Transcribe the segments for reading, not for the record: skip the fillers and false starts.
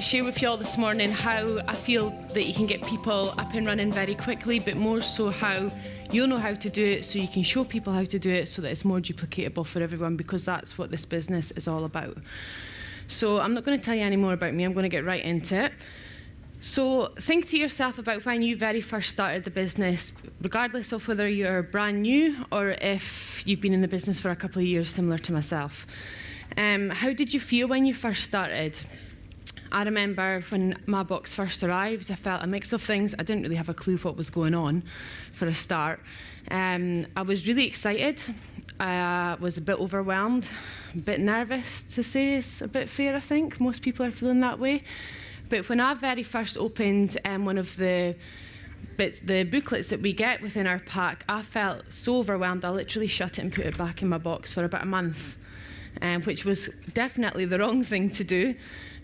share with you all this morning how I feel that you can get people up and running very quickly, but more so how you'll know how to do it so you can show people how to do it so that it's more duplicatable for everyone, because that's what this business is all about. So I'm not going to tell you any more about me, I'm going to get right into it. So think to yourself about when you very first started the business, regardless of whether you're brand new or if you've been in the business for a couple of years, similar to myself. How did you feel when you first started? I remember when my box first arrived, I felt a mix of things. I didn't really have a clue what was going on for a start. I was really excited. I was a bit overwhelmed, a bit nervous, to say is a bit fair, I think. Most people are feeling that way. But when I very first opened one of the booklets that we get within our pack, I felt so overwhelmed, I literally shut it and put it back in my box for about a month, which was definitely the wrong thing to do.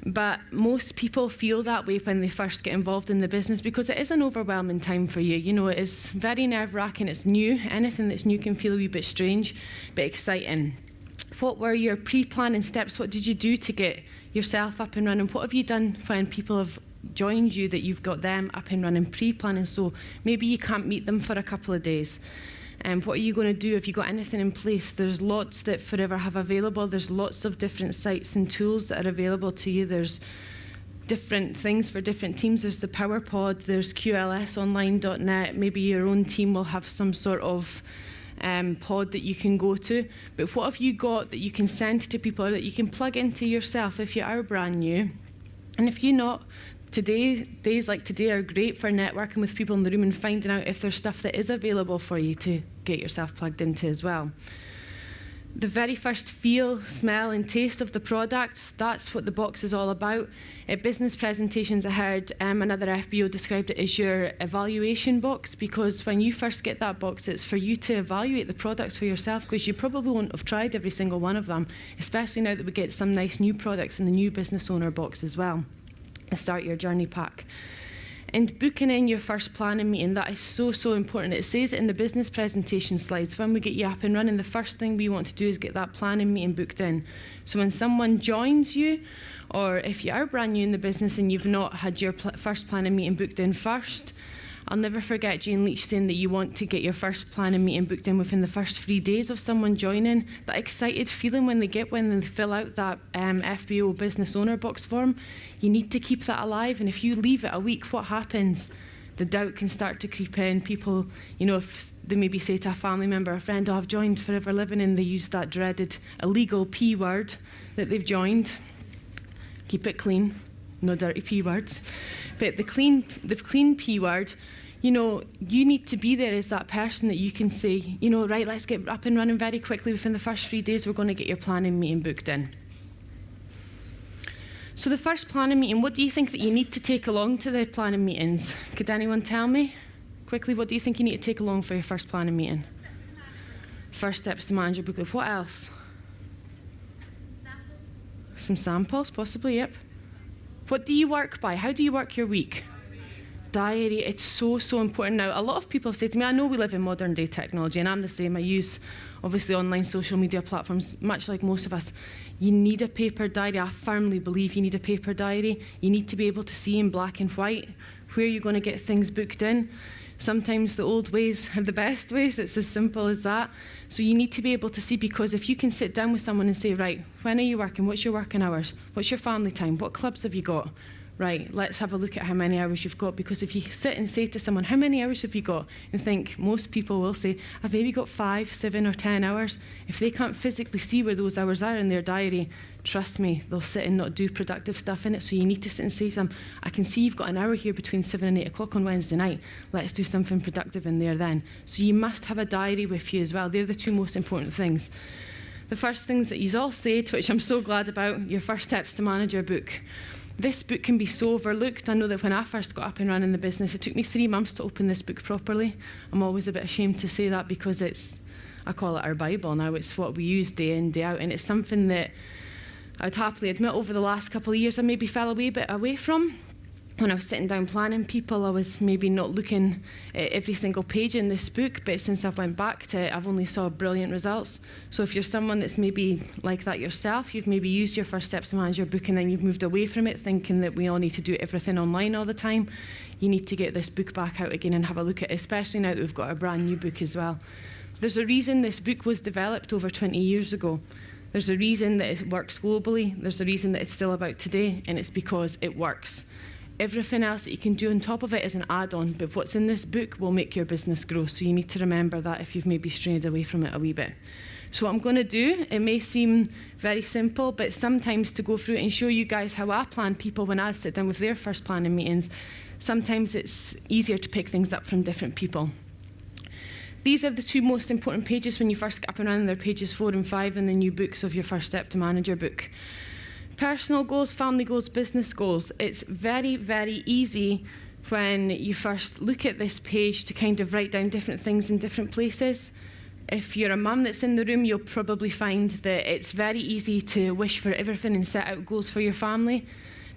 But most people feel that way when they first get involved in the business, because it is an overwhelming time for you. You know, it is very nerve-wracking, it's new. Anything that's new can feel a wee bit strange, but exciting. What were your pre-planning steps? What did you do to get yourself up and running? What have you done when people have joined you that you've got them up and running, pre-planning, so maybe you can't meet them for a couple of days? What are you going to do? Have you got anything in place? There's lots that Forever have available. There's lots of different sites and tools that are available to you. There's different things for different teams. There's the PowerPod, there's QLSonline.net. Maybe your own team will have some sort of pod that you can go to. But what have you got that you can send to people or that you can plug into yourself if you are brand new? And if you're not, days like today are great for networking with people in the room and finding out if there's stuff that is available for you to get yourself plugged into as well. The very first feel, smell and taste of the products, that's what the box is all about. At business presentations I heard another FBO described it as your evaluation box, because when you first get that box it's for you to evaluate the products for yourself, because you probably won't have tried every single one of them, especially now that we get some nice new products in the new business owner box as well. Start your journey pack. And booking in your first planning meeting, that is so important. It says it in the business presentation slides. When we get you up and running, the first thing we want to do is get that planning meeting booked in. So when someone joins you, or if you are brand new in the business and you've not had your first planning meeting booked in first, I'll never forget Jane Leach saying that you want to get your first planning meeting booked in within the first 3 days of someone joining. That excited feeling when they fill out that FBO business owner box form, you need to keep that alive. And if you leave it a week, what happens? The doubt can start to creep in. People, you know, if they maybe say to a family member, a friend, oh, I've joined Forever Living, and they use that dreaded illegal P word that they've joined. Keep it clean, no dirty P words. But the clean P word, you know, you need to be there as that person that you can say, you know, right, let's get up and running very quickly. Within the first 3 days, we're going to get your planning meeting booked in. So the first planning meeting, what do you think that you need to take along to the planning meetings? Could anyone tell me quickly, what do you think you need to take along for your first planning meeting? First steps to manage your booklet. What else? Some samples, possibly, yep. What do you work by? How do you work your week? Diary. It's so important now. A lot of people say to me, I know we live in modern day technology, and I'm the same. I use, obviously, online social media platforms, much like most of us. You need a paper diary. I firmly believe you need a paper diary. You need to be able to see in black and white where you're going to get things booked in. Sometimes the old ways are the best ways. It's as simple as that. So you need to be able to see, because if you can sit down with someone and say, right, when are you working? What's your working hours? What's your family time? What clubs have you got? Right, let's have a look at how many hours you've got. Because if you sit and say to someone, how many hours have you got? And think, most people will say, I've maybe got 5, 7 or 10 hours. If they can't physically see where those hours are in their diary, trust me, they'll sit and not do productive stuff in it. So you need to sit and say to them, I can see you've got an hour here between 7 and 8 o'clock on Wednesday night. Let's do something productive in there then. So you must have a diary with you as well. They're the two most important things. The first things that you all said, which I'm so glad about, your first steps to manage your book. This book can be so overlooked. I know that when I first got up and running the business, it took me 3 months to open this book properly. I'm always a bit ashamed to say that, because I call it our Bible now. It's what we use day in, day out, and it's something that I'd happily admit over the last couple of years I maybe fell a wee bit away from. when I was sitting down planning people, I was maybe not looking at every single page in this book, but since I've went back to it, I've only saw brilliant results. So if you're someone that's maybe like that yourself, you've maybe used your First Steps to Manager book and then you've moved away from it thinking that we all need to do everything online all the time, you need to get this book back out again and have a look at it, especially now that we've got a brand new book as well. There's a reason this book was developed over 20 years ago. There's a reason that it works globally. There's a reason that it's still about today, and it's because it works. Everything else that you can do on top of it is an add-on, but what's in this book will make your business grow, so you need to remember that if you've maybe strayed away from it a wee bit. So what I'm going to do, it may seem very simple, but sometimes to go through it and show you guys how I plan people when I sit down with their first planning meetings, sometimes it's easier to pick things up from different people. These are the two most important pages when you first get up and running. They're pages 4 and 5 in the new books of your First Step to Manager book. Personal goals, family goals, business goals. It's very, very easy when you first look at this page to kind of write down different things in different places. If you're a mum that's in the room, you'll probably find that it's very easy to wish for everything and set out goals for your family.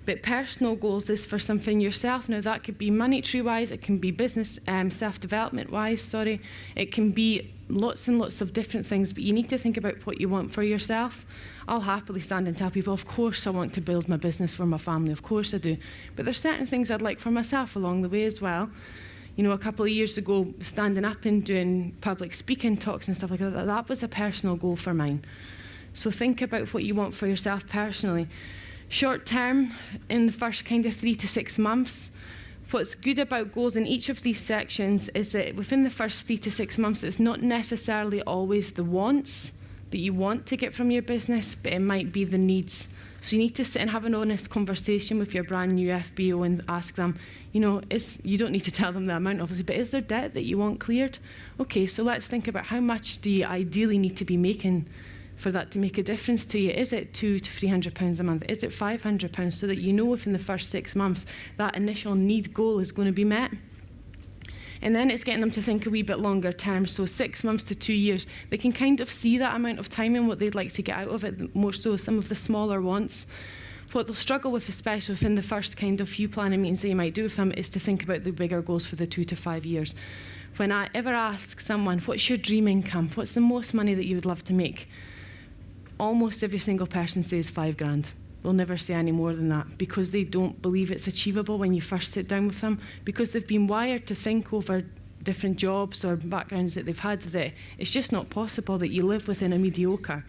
But personal goals is for something yourself. Now that could be monetary-wise, it can be business, self-development-wise, sorry. It can be lots and lots of different things, but you need to think about what you want for yourself. I'll happily stand and tell people, of course I want to build my business for my family, of course I do. But there's certain things I'd like for myself along the way as well. You know, a couple of years ago, standing up and doing public speaking talks and stuff like that, that was a personal goal for mine. So think about what you want for yourself personally. Short term, in the first kind of 3 to 6 months, what's good about goals in each of these sections is that within the first 3 to 6 months, it's not necessarily always the wants that you want to get from your business, but it might be the needs. So you need to sit and have an honest conversation with your brand new FBO and ask them, you know, you don't need to tell them the amount obviously, but is there debt that you want cleared? Okay, so let's think about how much do you ideally need to be making for that to make a difference to you. Is it £200 to £300 a month? Is it £500? So that you know within the first 6 months that initial need goal is going to be met. And then it's getting them to think a wee bit longer term, so 6 months to 2 years. They can kind of see that amount of time and what they'd like to get out of it, more so some of the smaller wants. What they'll struggle with, especially within the first kind of few planning meetings that you might do with them, is to think about the bigger goals for the 2 to 5 years. When I ever ask someone, what's your dream income? What's the most money that you would love to make? Almost every single person says 5 grand. They'll never say any more than that because they don't believe it's achievable when you first sit down with them, because they've been wired to think over different jobs or backgrounds that they've had that it's just not possible that you live within a mediocre.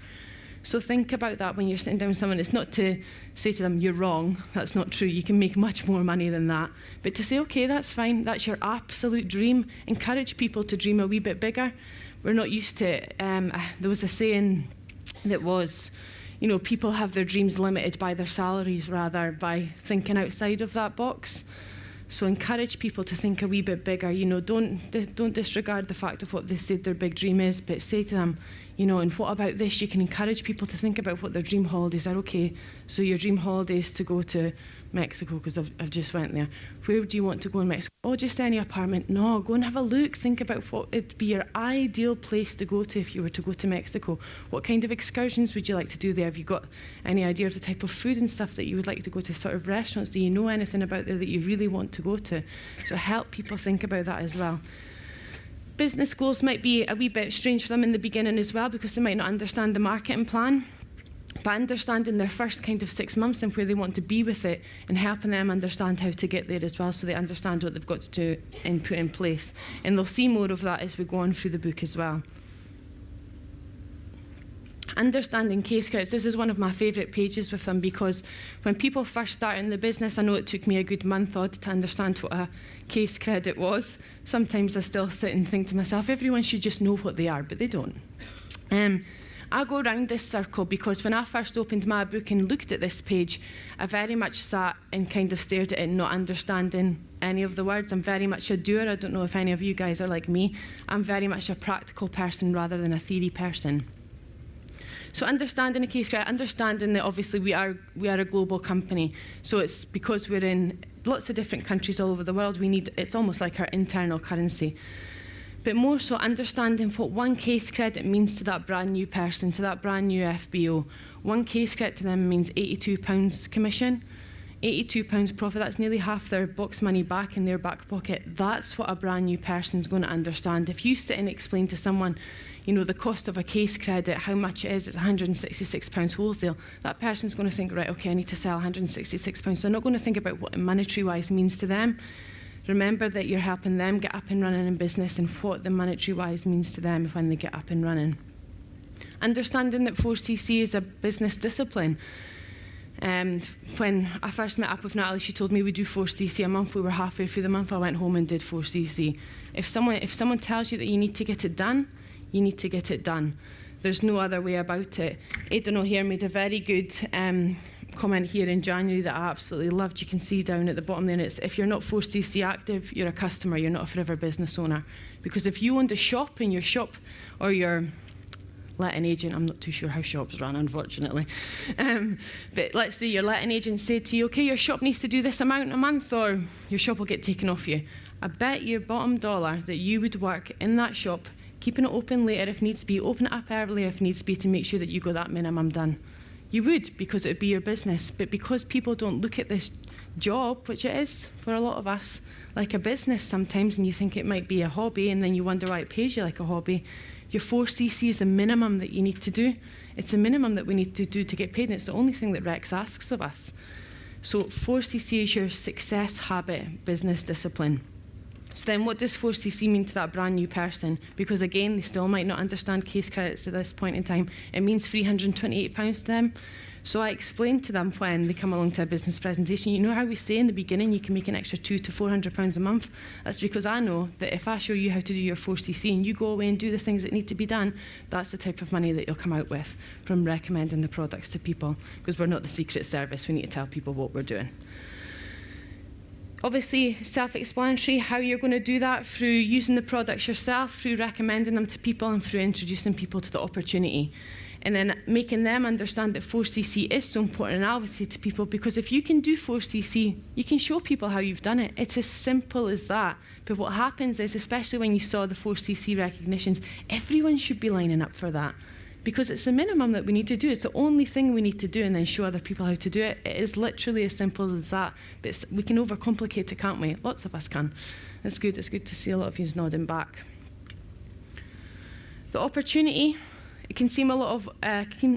So think about that when you're sitting down with someone. It's not to say to them, you're wrong, that's not true, you can make much more money than that. But to say, okay, that's fine, that's your absolute dream. Encourage people to dream a wee bit bigger. We're not used to it. There was a saying that was, you know, people have their dreams limited by their salaries rather by thinking outside of that box. So encourage people to think a wee bit bigger. You know, don't disregard the fact of what they said their big dream is, but say to them, you know, and what about this? You can encourage people to think about what their dream holidays are. Okay, so your dream holiday is to go to Mexico, because I've just went there. Where do you want to go in Mexico? Oh, just any apartment. No, go and have a look. Think about what would be your ideal place to go to if you were to go to Mexico. What kind of excursions would you like to do there? Have you got any idea of the type of food and stuff that you would like to go to, sort of restaurants? Do you know anything about there that you really want to go to? So help people think about that as well. Business goals might be a wee bit strange for them in the beginning as well, because they might not understand the marketing plan. But understanding their first kind of 6 months and where they want to be with it, and helping them understand how to get there as well, so they understand what they've got to do and put in place. And they'll see more of that as we go on through the book as well. Understanding case credits. This is one of my favourite pages with them, because when people first start in the business, I know it took me a good month odd to understand what a case credit was. Sometimes I still sit and think to myself, everyone should just know what they are, but they don't. I go around this circle because when I first opened my book and looked at this page, I very much sat and kind of stared at it, not understanding any of the words. I'm very much a doer. I don't know if any of you guys are like me. I'm very much a practical person rather than a theory person. So understanding a case credit, understanding that obviously we are a global company. So it's because we're in lots of different countries all over the world, it's almost like our internal currency. But more so understanding what one case credit means to that brand new person, to that brand new FBO. One case credit to them means £82 commission. £82 profit, that's nearly half their box money back in their back pocket. That's what a brand new person's going to understand. If you sit and explain to someone, you know, the cost of a case credit, how much it is, it's £166 wholesale, that person's going to think, right, okay, I need to sell £166. So they're not going to think about what it monetary-wise means to them. Remember that you're helping them get up and running in business and what the monetary-wise means to them when they get up and running. Understanding that 4cc is a business discipline. When I first met up with Natalie, she told me we do 4cc a month. We were halfway through the month. I went home and did 4cc. If someone tells you that you need to get it done, you need to get it done. There's no other way about it. Aidan O'Hare made a very good comment here in January that I absolutely loved. You can see down at the bottom there, it's if you're not 4cc active, you're a customer, you're not a forever business owner. Because if you owned a shop and your shop or your letting agent, I'm not too sure how shops run, unfortunately. But let's say your letting agent said to you, okay, your shop needs to do this amount a month or your shop will get taken off you. I bet your bottom dollar that you would work in that shop, keeping it open later if needs be, open it up earlier if needs be to make sure that you got that minimum done. You would, because it would be your business. But because people don't look at this job, which it is for a lot of us, like a business sometimes, and you think it might be a hobby and then you wonder why it pays you like a hobby, your 4cc is a minimum that you need to do. It's a minimum that we need to do to get paid, and it's the only thing that Rex asks of us. So 4cc is your success habit, business discipline. So then what does 4cc mean to that brand new person? Because again, they still might not understand case credits at this point in time. It means £328 to them. So I explained to them when they come along to a business presentation, you know how we say in the beginning you can make an extra £200 to £400 a month? That's because I know that if I show you how to do your 4cc and you go away and do the things that need to be done, that's the type of money that you'll come out with from recommending the products to people, because we're not the secret service, we need to tell people what we're doing. Obviously, self-explanatory, how you're going to do that through using the products yourself, through recommending them to people and through introducing people to the opportunity. And then making them understand that 4cc is so important. And I always say to people, because if you can do 4cc, you can show people how you've done it. It's as simple as that. But what happens is, especially when you saw the 4cc recognitions, everyone should be lining up for that. Because it's the minimum that we need to do. It's the only thing we need to do, and then show other people how to do it. It is literally as simple as that. But we can overcomplicate it, can't we? Lots of us can. It's good. It's good to see a lot of you nodding back. The opportunity. It can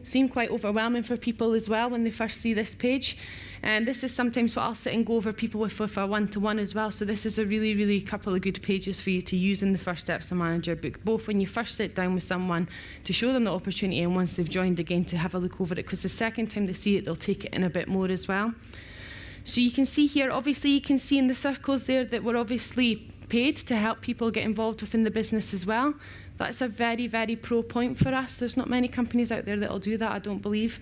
seem quite overwhelming for people as well when they first see this page. And this is sometimes what I'll sit and go over people with a one-to-one as well. So this is a really, really couple of good pages for you to use in the First Steps of Manager book, both when you first sit down with someone to show them the opportunity and once they've joined again to have a look over it, because the second time they see it, they'll take it in a bit more as well. So you can see here, obviously you can see in the circles there that we're obviously paid to help people get involved within the business as well. That's a very, very pro point for us. There's not many companies out there that will do that, I don't believe.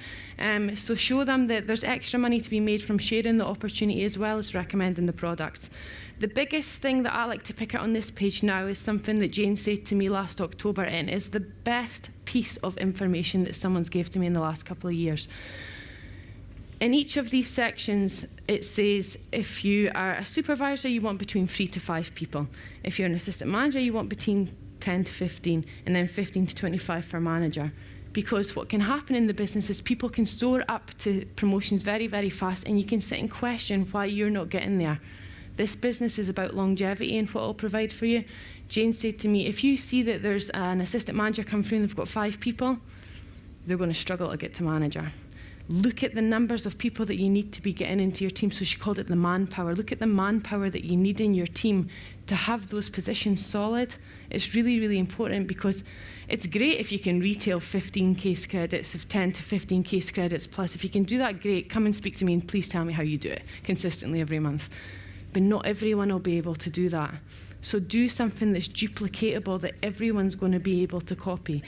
So show them that there's extra money to be made from sharing the opportunity as well as recommending the products. The biggest thing that I like to pick out on this page now is something that Jane said to me last October, and is the best piece of information that someone's gave to me in the last couple of years. In each of these sections, it says if you are a supervisor, you want between 3 to 5 people. If you're an assistant manager, you want between 10 to 15, and then 15 to 25 for manager. Because what can happen in the business is people can soar up to promotions very, very fast, and you can sit and question why you're not getting there. This business is about longevity and what it'll provide for you. Jane said to me, if you see that there's an assistant manager come through and they've got 5 people, they're going to struggle to get to manager. Look at the numbers of people that you need to be getting into your team. So she called it the manpower. Look at the manpower that you need in your team to have those positions solid. It's really, really important, because it's great if you can retail 15 case credits, of 10 to 15 case credits plus. If you can do that, great. Come and speak to me and please tell me how you do it consistently every month. But not everyone will be able to do that. So do something that's duplicatable that everyone's going to be able to copy.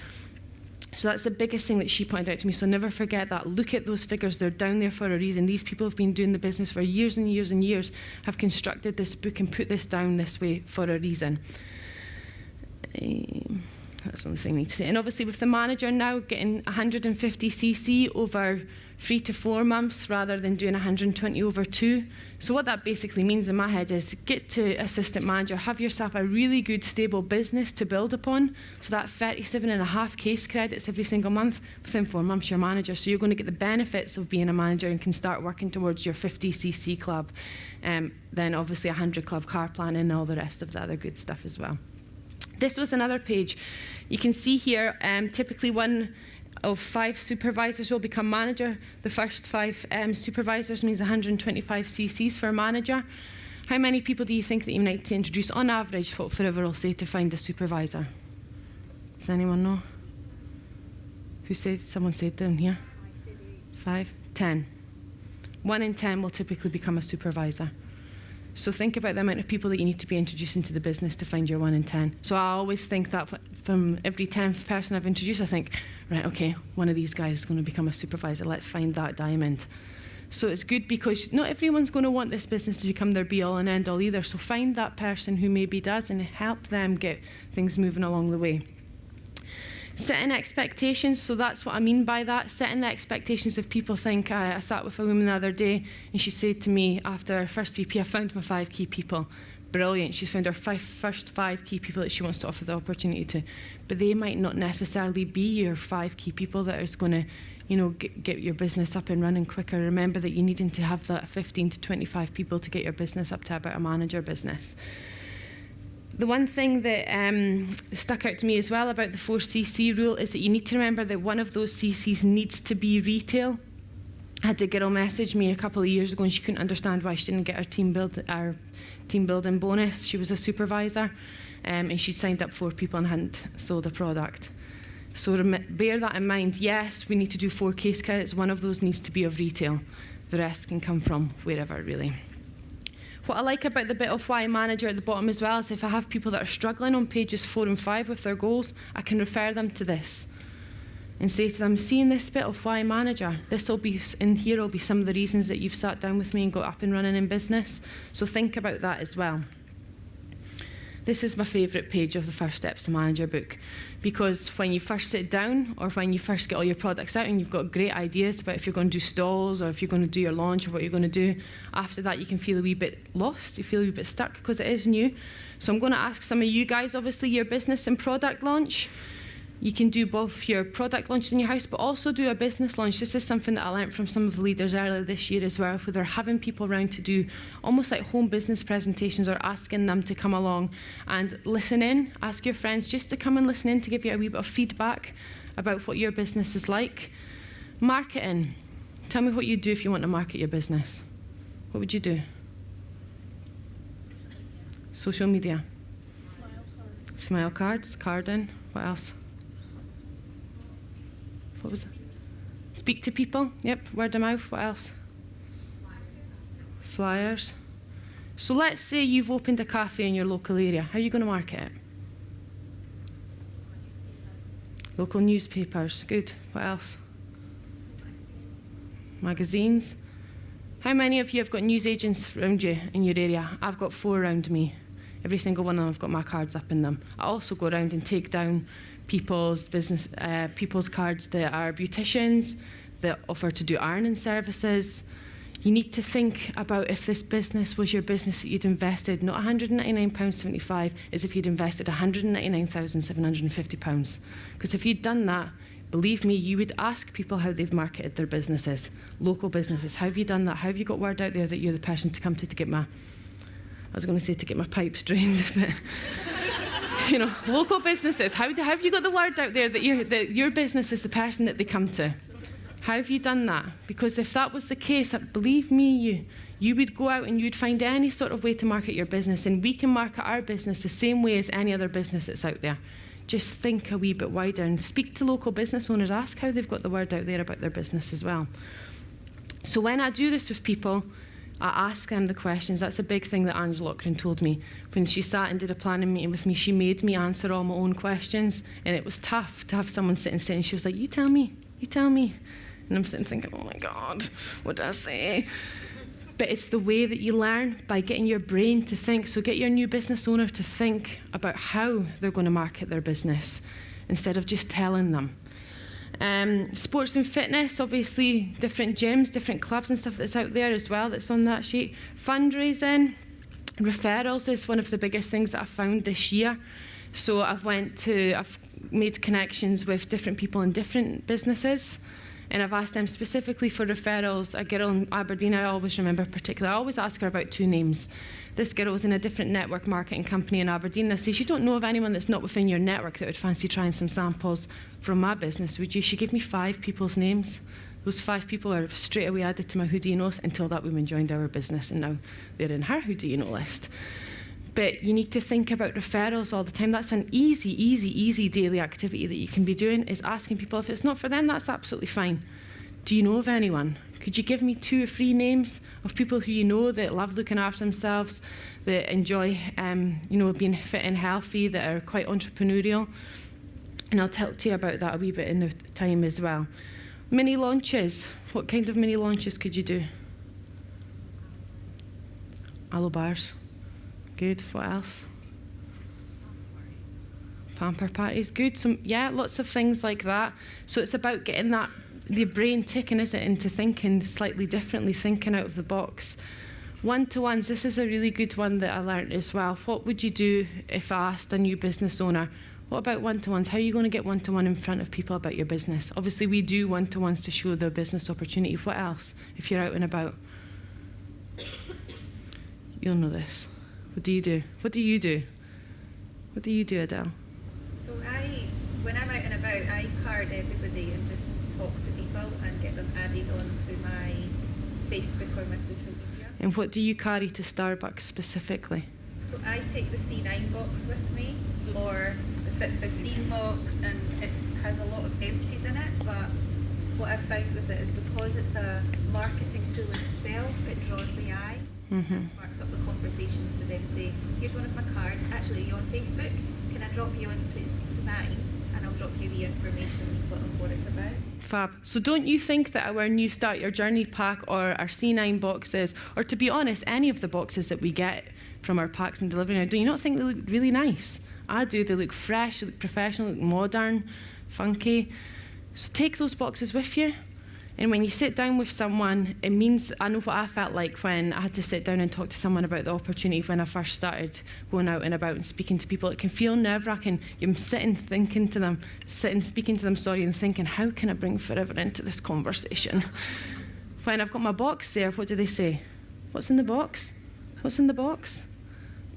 So that's the biggest thing that she pointed out to me. So never forget that. Look at those figures. They're down there for a reason. These people have been doing the business for years and years and years, have constructed this book and put this down this way for a reason. That's the only thing I need to say. And obviously with the manager now getting 150cc over 3 to 4 months rather than doing 120 over 2. So what that basically means in my head is get to assistant manager, have yourself a really good stable business to build upon. So that 37.5 case credits every single month, within 4 months you're manager. So you're going to get the benefits of being a manager and can start working towards your 50cc club. Then obviously 100 club car plan and all the rest of the other good stuff as well. This was another page. You can see here, typically 1 of 5 supervisors will become manager. The first 5 supervisors means 125 cc's for a manager. How many people do you think that you need to introduce on average, what Forever will say, to find a supervisor? Does anyone know? Who said? Someone said down here. I said 8. 5? 10. 1 in 10 will typically become a supervisor. So think about the amount of people that you need to be introducing to the business to find your 1 in 10. So I always think that from every 10th person I've introduced, I think, right, okay, one of these guys is going to become a supervisor. Let's find that diamond. So it's good because not everyone's going to want this business to become their be-all and end-all either. So find that person who maybe does and help them get things moving along the way. Setting expectations, so that's what I mean by that. Setting the expectations if people think, I sat with a woman the other day and she said to me after her first VP, I found my 5 key people. Brilliant, she's found her first 5 key people that she wants to offer the opportunity to. But they might not necessarily be your 5 key people that is going to get your business up and running quicker. Remember that you're needing to have that 15 to 25 people to get your business up to about a manager business. The one thing that stuck out to me as well about the 4cc rule is that you need to remember that one of those cc's needs to be retail. I had a girl message me a couple of years ago and she couldn't understand why she didn't get our team building bonus. She was a supervisor and she'd signed up 4 people and hadn't sold a product. So bear that in mind. Yes, we need to do 4 case credits. One of those needs to be of retail. The rest can come from wherever, really. What I like about the bit of why manager at the bottom as well is if I have people that are struggling on pages 4 and 5 with their goals, I can refer them to this and say to them, see in this bit of why manager, this will be, in here will be some of the reasons that you've sat down with me and got up and running in business. So think about that as well. This is my favourite page of the First Steps to Manager book, because when you first sit down or when you first get all your products out and you've got great ideas about if you're going to do stalls or if you're going to do your launch or what you're going to do, after that you can feel a wee bit lost, you feel a wee bit stuck because it is new. So I'm going to ask some of you guys, obviously your business and product launch. You can do both your product launch in your house, but also do a business launch. This is something that I learned from some of the leaders earlier this year as well, where they're having people around to do almost like home business presentations or asking them to come along and listen in. Ask your friends just to come and listen in to give you a wee bit of feedback about what your business is like. Marketing. Tell me what you'd do if you want to market your business. What would you do? Social media. Smile cards. Carding. What else? What was it? Speak to people. Yep. Word of mouth. What else? Flyers. So let's say you've opened a cafe in your local area. How are you going to market it? Local newspapers. Good. What else? Magazines. How many of you have got news agents around you in your area? I've got 4 around me. Every single one of them, I've got my cards up in them. I also go around and take down people's cards that are beauticians, that offer to do ironing services. You need to think about if this business was your business that you'd invested, not £199.75, as if you'd invested £199,750. Because if you'd done that, believe me, you would ask people how they've marketed their businesses, local businesses. How have you done that? How have you got word out there that you're the person to come to get my, I was going to say to get my pipes drained, but local businesses. How have you got the word out there that your business is the person that they come to? How have you done that? Because if that was the case, believe me, you would go out and you'd find any sort of way to market your business, and we can market our business the same way as any other business that's out there. Just think a wee bit wider and speak to local business owners. Ask how they've got the word out there about their business as well. So when I do this with people, I ask them the questions. That's a big thing that Angela Lochran told me. When she sat and did a planning meeting with me, she made me answer all my own questions, and it was tough to have someone sit and she was like, you tell me. And I'm sitting thinking, oh my God, what do I say? But it's the way that you learn, by getting your brain to think. So get your new business owner to think about how they're going to market their business. instead of just telling them. Sports and fitness, obviously different gyms, different clubs and stuff that's out there as well that's on that sheet. Fundraising, referrals is one of the biggest things that I've found this year. So I've made connections with different people in different businesses, and I've asked them specifically for referrals. A girl in Aberdeen, I always remember particularly, I always ask her about 2 names. This girl was in a different network marketing company in Aberdeen, and I say, you don't know of anyone that's not within your network that would fancy trying some samples from my business, would you? She gave me 5 people's names. Those 5 people are straight away added to my who do you know list until that woman joined our business, and now they're in her who do you know list. But you need to think about referrals all the time. That's an easy daily activity that you can be doing, is asking people. If it's not for them, that's absolutely fine. Do you know of anyone? Could you give me 2 or 3 names of people who you know that love looking after themselves, that enjoy being fit and healthy, that are quite entrepreneurial? And I'll talk to you about that a wee bit in the time as well. Mini launches. What kind of mini launches could you do? Aloe bars. Good. What else? Pamper parties. Good. Lots of things like that. So it's about getting the brain ticking, isn't it, into thinking slightly differently, thinking out of the box. One-to-ones. This is a really good one that I learned as well. What would you do if I asked a new business owner, what about one-to-ones? How are you going to get one-to-one in front of people about your business? Obviously, we do one-to-ones to show their business opportunity. What else, if you're out and about? You'll know this. What do you do? What do you do? What do you do, Adele? So when I'm out and about, I card everybody and just talk to people and get them added onto my Facebook or my social media. And what do you carry to Starbucks specifically? So I take the C9 box with me, or the Fit 15 box, and it has a lot of empties in it, but what I've found with it is because it's a marketing tool in itself, it draws the eye. Mm-hmm. And sparks up the conversation to then say, here's one of my cards, actually, are you on Facebook? Can I drop you onto mine, and I'll drop you the information on what it's about. Fab. So don't you think that our new Start Your Journey pack or our C9 boxes, or to be honest, any of the boxes that we get from our packs and delivery now, do you not think they look really nice? I do. They look fresh, they look professional, they look modern, funky. So take those boxes with you. And when you sit down with someone, it means, I know what I felt like when I had to sit down and talk to someone about the opportunity when I first started going out and about and speaking to people. It can feel nerve-wracking. You're sitting speaking to them, and thinking, how can I bring Forever into this conversation? When I've got my box there, what do they say? What's in the box? What's in the box?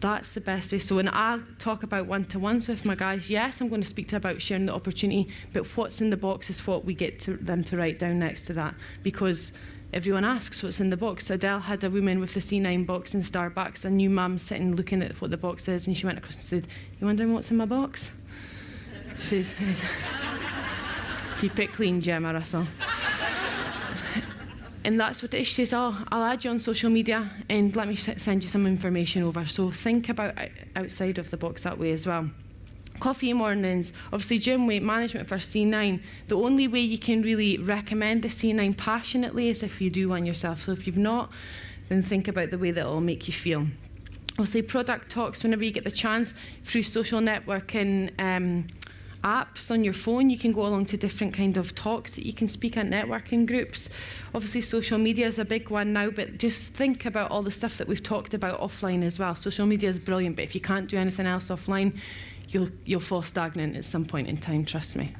That's the best way. So when I talk about one-to-ones with my guys, yes, I'm going to speak to about sharing the opportunity, but what's in the box is what we get them to write down next to that, because everyone asks what's in the box. Adele had a woman with the C9 box in Starbucks, a new mum sitting looking at what the box is, and she went across and said, you wondering what's in my box? She says, keep it clean, Gemma Russell. And that's what it is. She says, I'll add you on social media and let me send you some information over. So think about outside of the box that way as well. Coffee mornings, obviously gym weight management for C9. The only way you can really recommend the C9 passionately is if you do one yourself. So if you've not, then think about the way that it'll make you feel. Obviously product talks whenever you get the chance through social networking apps on your phone. You can go along to different kind of talks that you can speak at networking groups. Obviously social media is a big one now, but just think about all the stuff that we've talked about offline as well. Social media is brilliant, but if you can't do anything else offline, you'll fall stagnant at some point in time, trust me.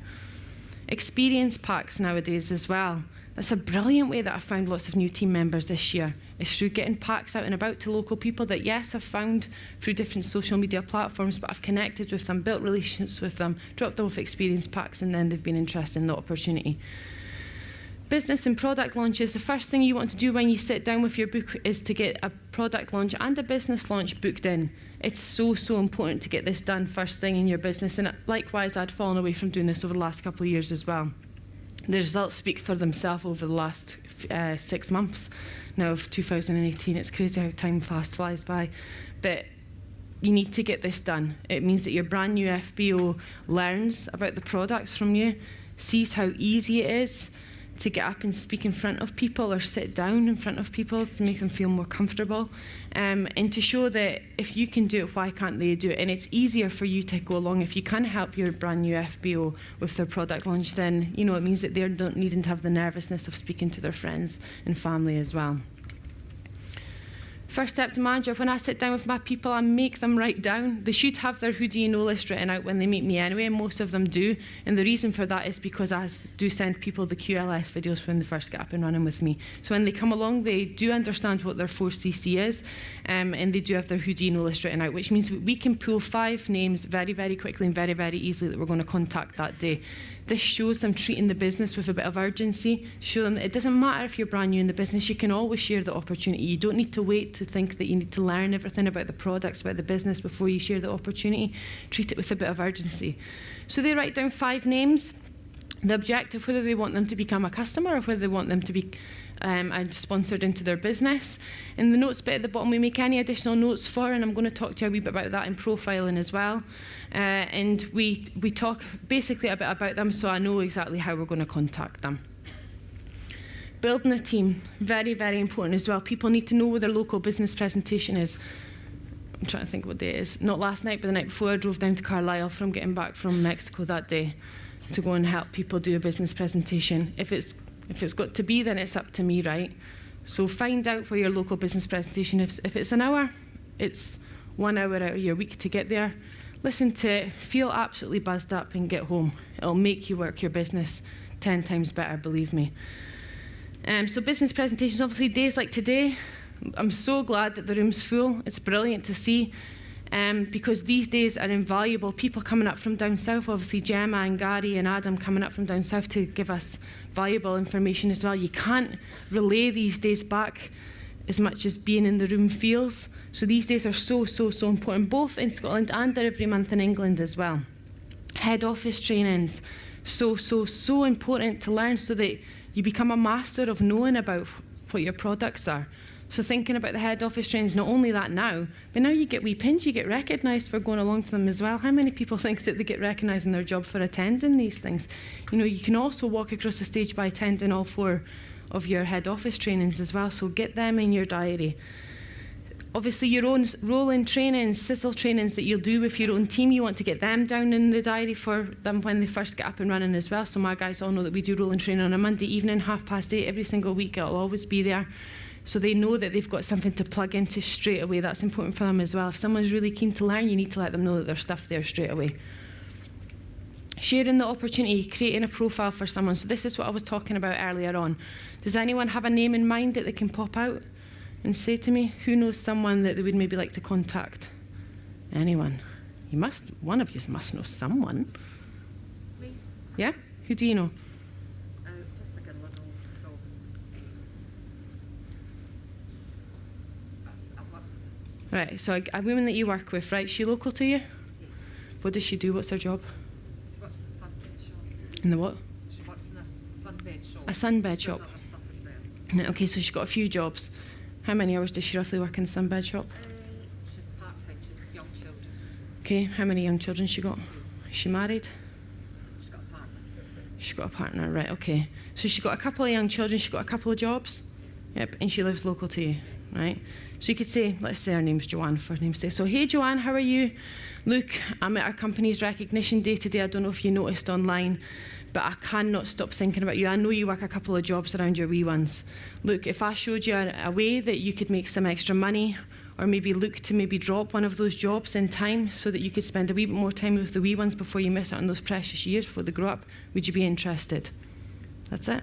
Experience packs nowadays as well. That's a brilliant way that I've found lots of new team members this year, is through getting packs out and about to local people that, yes, I've found through different social media platforms, but I've connected with them, built relationships with them, dropped them off experience packs, and then they've been interested in the opportunity. Business and product launches. The first thing you want to do when you sit down with your book is to get a product launch and a business launch booked in. It's so important to get this done first thing in your business, and likewise, I'd fallen away from doing this over the last couple of years as well. The results speak for themselves over the last 6 months now of 2018. It's crazy how time fast flies by. But you need to get this done. It means that your brand new FBO learns about the products from you, sees how easy it is to get up and speak in front of people or sit down in front of people to make them feel more comfortable, and to show that if you can do it, why can't they do it? And it's easier for you to go along. If you can help your brand new FBO with their product launch, then it means that they're not needing to have the nervousness of speaking to their friends and family as well. First step to manager, when I sit down with my people, I make them write down. They should have their who do you know list written out when they meet me anyway, and most of them do. And the reason for that is because I do send people the QLS videos when they first get up and running with me. So when they come along, they do understand what their 4CC is, and they do have their who do you know list written out, which means we can pull 5 names very, very quickly and very, very easily that we're going to contact that day. This shows them treating the business with a bit of urgency, show them that it doesn't matter if you're brand new in the business, you can always share the opportunity. You don't need to wait to think that you need to learn everything about the products, about the business before you share the opportunity. Treat it with a bit of urgency. So they write down 5 names, the objective, whether they want them to become a customer or whether they want them to be sponsored into their business. In the notes bit at the bottom, we make any additional notes for, and I'm going to talk to you a wee bit about that in profiling as well. And we talk basically a bit about them so I know exactly how we're going to contact them. Building a team, very, very important as well. People need to know where their local business presentation is. I'm trying to think what day it is. Not last night, but the night before, I drove down to Carlisle from getting back from Mexico that day to go and help people do a business presentation. If it's got to be, then it's up to me, right? So find out where your local business presentation is. If it's an hour, it's 1 hour out of your week to get there. Listen to it, feel absolutely buzzed up and get home. It'll make you work your business 10 times better, believe me. So business presentations, obviously days like today, I'm so glad that the room's full. It's brilliant to see. Because these days are invaluable. People coming up from down south, obviously Gemma and Gary and Adam coming up from down south to give us valuable information as well. You can't relay these days back as much as being in the room feels. So these days are so, so, so important, both in Scotland and they're every month in England as well. Head office trainings, so, so, so important to learn so that you become a master of knowing about what your products are. So thinking about the head office trainings, not only that now, but now you get wee pins, you get recognised for going along to them as well. How many people think that they get recognised in their job for attending these things? You can also walk across the stage by attending all 4 of your head office trainings as well, so get them in your diary. Obviously your own rolling trainings, sizzle trainings that you'll do with your own team, you want to get them down in the diary for them when they first get up and running as well. So my guys all know that we do rolling training on a Monday evening, 8:30 every single week. It'll always be there. So they know that they've got something to plug into straight away. That's important for them as well. If someone's really keen to learn, you need to let them know that there's stuff there straight away. Sharing the opportunity, creating a profile for someone. So this is what I was talking about earlier on. Does anyone have a name in mind that they can pop out and say to me? Who knows someone that they would maybe like to contact? Anyone? One of you must know someone. Me? Yeah? Who do you know? Just like a little from I work with. Right, so a woman that you work with, right? Is she local to you? Yes. What does she do? What's her job? She works in the sunbed shop. In the what? She works in a sunbed shop. A sunbed She shop. does other stuff as well. Right, okay, so she's got a few jobs. How many hours does she roughly work in the sunbed shop? She's part-time. She's young children. Okay, how many young children she got? Is she married? She's got a partner. She's got a partner, right, okay. So she's got a couple of young children, she's got a couple of jobs. Yep, and she lives local to you, right? So you could say, let's say her name's Joanne for name's sake. So, hey Joanne, how are you? Look, I'm at our company's recognition day today. I don't know if you noticed online, but I cannot stop thinking about you. I know you work a couple of jobs around your wee ones. Look, if I showed you a way that you could make some extra money, or maybe look to maybe drop one of those jobs in time so that you could spend a wee bit more time with the wee ones before you miss out on those precious years before they grow up, would you be interested? That's it.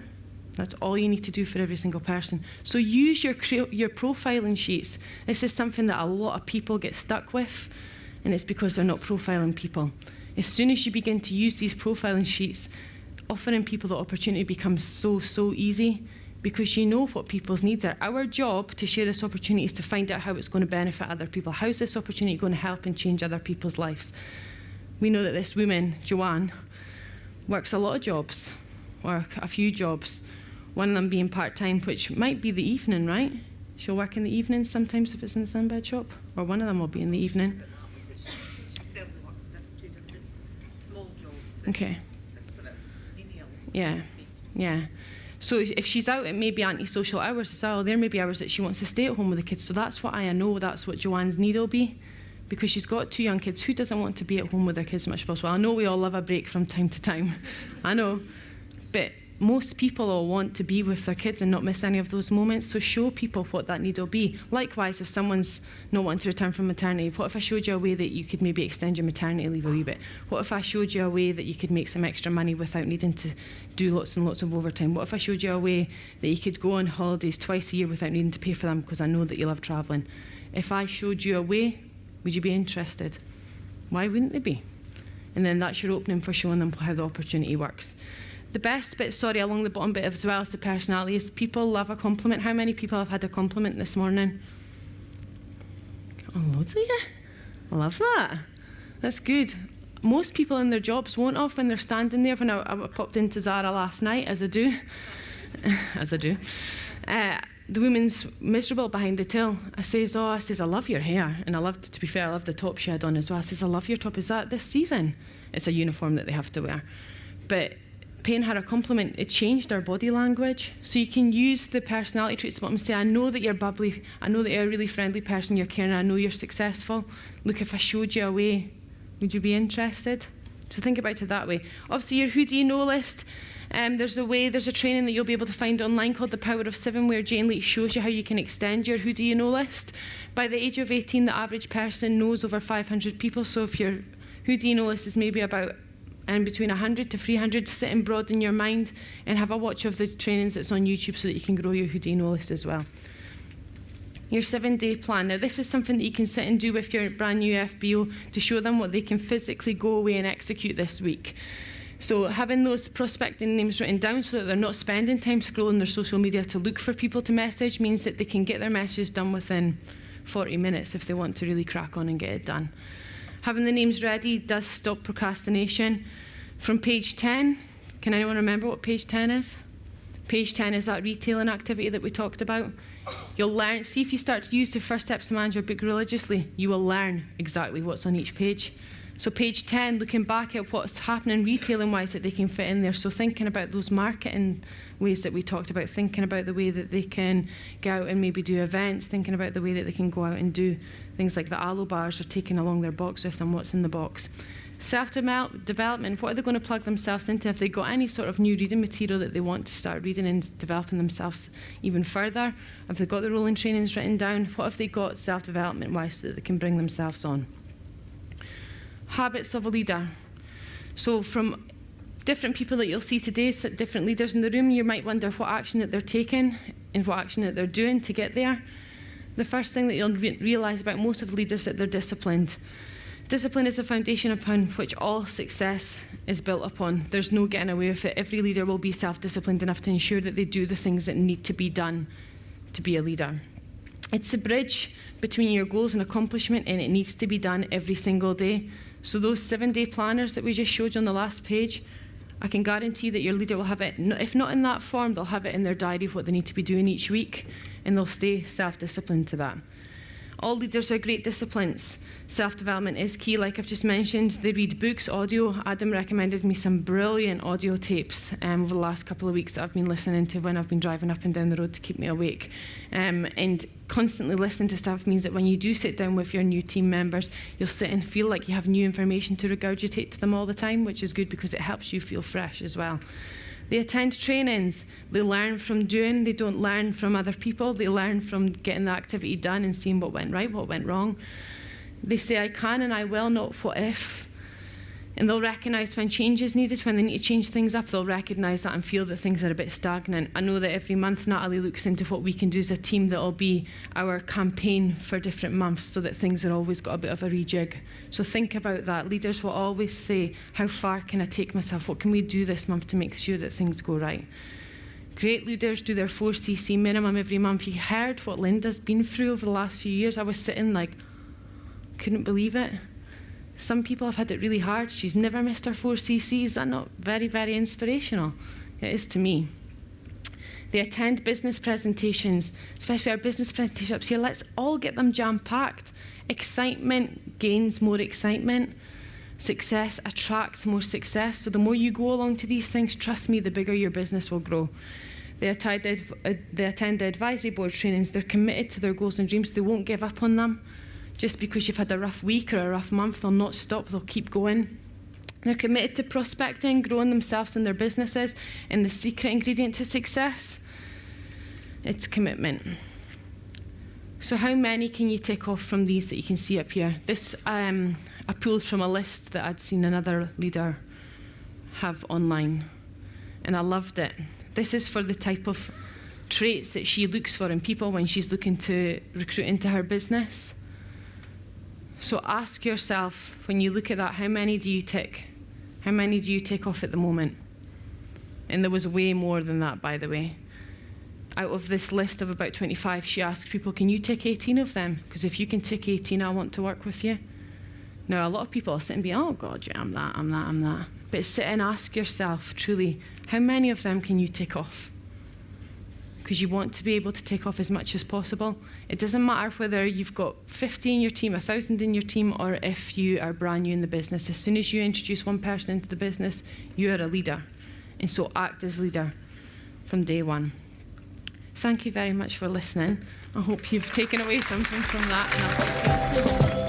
That's all you need to do for every single person. So use your profiling sheets. This is something that a lot of people get stuck with, and it's because they're not profiling people. As soon as you begin to use these profiling sheets, offering people the opportunity becomes so, so easy because you know what people's needs are. Our job to share this opportunity is to find out how it's going to benefit other people. How's this opportunity going to help and change other people's lives? We know that this woman, Joanne, works a lot of jobs, or a few jobs. One of them being part-time, which might be the evening, right? She'll work in the evenings sometimes if it's in the sunbed shop, or one of them will be in the evening. She certainly works 2 different small jobs. Okay. Sort of menial, so Yeah, to speak. yeah. So if she's out, it may be antisocial hours as well. There may be hours that she wants to stay at home with the kids. So that's what I know, that's what Joanne's need will be. Because she's got 2 young kids. Who doesn't want to be at home with their kids as much as possible? I know we all love a break from time to time. I know. But most people all want to be with their kids and not miss any of those moments. So show people what that need will be. Likewise, if someone's not wanting to return from maternity, what if I showed you a way that you could maybe extend your maternity leave a wee bit? What if I showed you a way that you could make some extra money without needing to do lots and lots of overtime? What if I showed you a way that you could go on holidays twice a year without needing to pay for them, because I know that you love travelling? If I showed you a way, would you be interested? Why wouldn't they be? And then that's your opening for showing them how the opportunity works. The best bit, along the bottom bit as well as the personality, is people love a compliment. How many people have had a compliment this morning? Oh, loads of you. I love that. That's good. Most people in their jobs won't have when they're standing there. When I popped into Zara last night, as I do. The woman's miserable behind the till. I says, I love your hair. And I loved, to be fair, I loved the top she had on as well. I says, I love your top. Is that this season? It's a uniform that they have to wear. But paying her a compliment, it changed her body language. So you can use the personality traits and say, I know that you're bubbly. I know that you're a really friendly person. You're caring. I know you're successful. Look, if I showed you a way, would you be interested? So think about it that way. Obviously, your who do you know list. There's a training that you'll be able to find online called The Power of 7, where Jane Leach shows you how you can extend your who do you know list. By the age of 18, the average person knows over 500 people. So if your who do you know list is maybe about between 100 to 300, sit and broaden your mind and have a watch of the trainings that's on YouTube so that you can grow your who do you know list as well. Your 7-day plan. Now, this is something that you can sit and do with your brand new FBO to show them what they can physically go away and execute this week. So having those prospecting names written down so that they're not spending time scrolling their social media to look for people to message means that they can get their messages done within 40 minutes if they want to really crack on and get it done. Having the names ready does stop procrastination. From page 10, can anyone remember what page 10 is? Page 10 is that retailing activity that we talked about. You'll learn, see if you start to use the First Steps to Manage Your Book religiously, you will learn exactly what's on each page. So page 10, looking back at what's happening retailing-wise that they can fit in there. So thinking about those marketing ways that we talked about, thinking about the way that they can go out and maybe do events, thinking about the way that they can go out and do things like the aloe bars or taking along their box with them, what's in the box. Self-development, what are they going to plug themselves into? Have they got any sort of new reading material that they want to start reading and developing themselves even further? Have they got the rolling trainings written down? What have they got self-development-wise so that they can bring themselves on? Habits of a leader. So from different people that you'll see today, different leaders in the room, you might wonder what action that they're taking and what action that they're doing to get there. The first thing that you'll realise about most of the leaders is that they're disciplined. Discipline is the foundation upon which all success is built upon. There's no getting away with it. Every leader will be self-disciplined enough to ensure that they do the things that need to be done to be a leader. It's the bridge between your goals and accomplishment, and it needs to be done every single day. So those 7-day planners that we just showed you on the last page, I can guarantee that your leader will have it, if not in that form, they'll have it in their diary of what they need to be doing each week, and they'll stay self-disciplined to that. All leaders are great disciplines. Self-development is key, like I've just mentioned. They read books, audio. Adam recommended me some brilliant audio tapes over the last couple of weeks that I've been listening to when I've been driving up and down the road to keep me awake. And constantly listening to stuff means that when you do sit down with your new team members, you'll sit and feel like you have new information to regurgitate to them all the time, which is good because it helps you feel fresh as well. They attend trainings. They learn from doing. They don't learn from other people. They learn from getting the activity done and seeing what went right, what went wrong. They say, I can and I will, not what if. And they'll recognise when change is needed, when they need to change things up, they'll recognise that and feel that things are a bit stagnant. I know that every month Natalie looks into what we can do as a team that will be our campaign for different months so that things are always got a bit of a rejig. So think about that. Leaders will always say, how far can I take myself? What can we do this month to make sure that things go right? Great leaders do their 4cc minimum every month. You heard what Linda's been through over the last few years. I was sitting like, couldn't believe it. Some people have had it really hard. She's never missed her 4ccs. Is that not very, very inspirational? It is to me. They attend business presentations, especially our business presentations up here. Let's all get them jam-packed. Excitement gains more excitement. Success attracts more success. So the more you go along to these things, trust me, the bigger your business will grow. They attend the advisory board trainings. They're committed to their goals and dreams. They won't give up on them. Just because you've had a rough week or a rough month, they'll not stop. They'll keep going. They're committed to prospecting, growing themselves and their businesses. And the secret ingredient to success, it's commitment. So how many can you tick off from these that you can see up here? This I pulled from a list that I'd seen another leader have online. And I loved it. This is for the type of traits that she looks for in people when she's looking to recruit into her business. So ask yourself, when you look at that, how many do you tick? How many do you tick off at the moment? And there was way more than that, by the way. Out of this list of about 25, she asked people, can you tick 18 of them? Because if you can tick 18, I want to work with you. Now, a lot of people are sitting and be, oh God, yeah, I'm that. But sit and ask yourself, truly, how many of them can you tick off? Because you want to be able to tick off as much as possible. It doesn't matter whether you've got 50 in your team, 1,000 in your team, or if you are brand new in the business. As soon as you introduce one person into the business, you are a leader. And so act as leader from day one. Thank you very much for listening. I hope you've taken away something from that. And I'll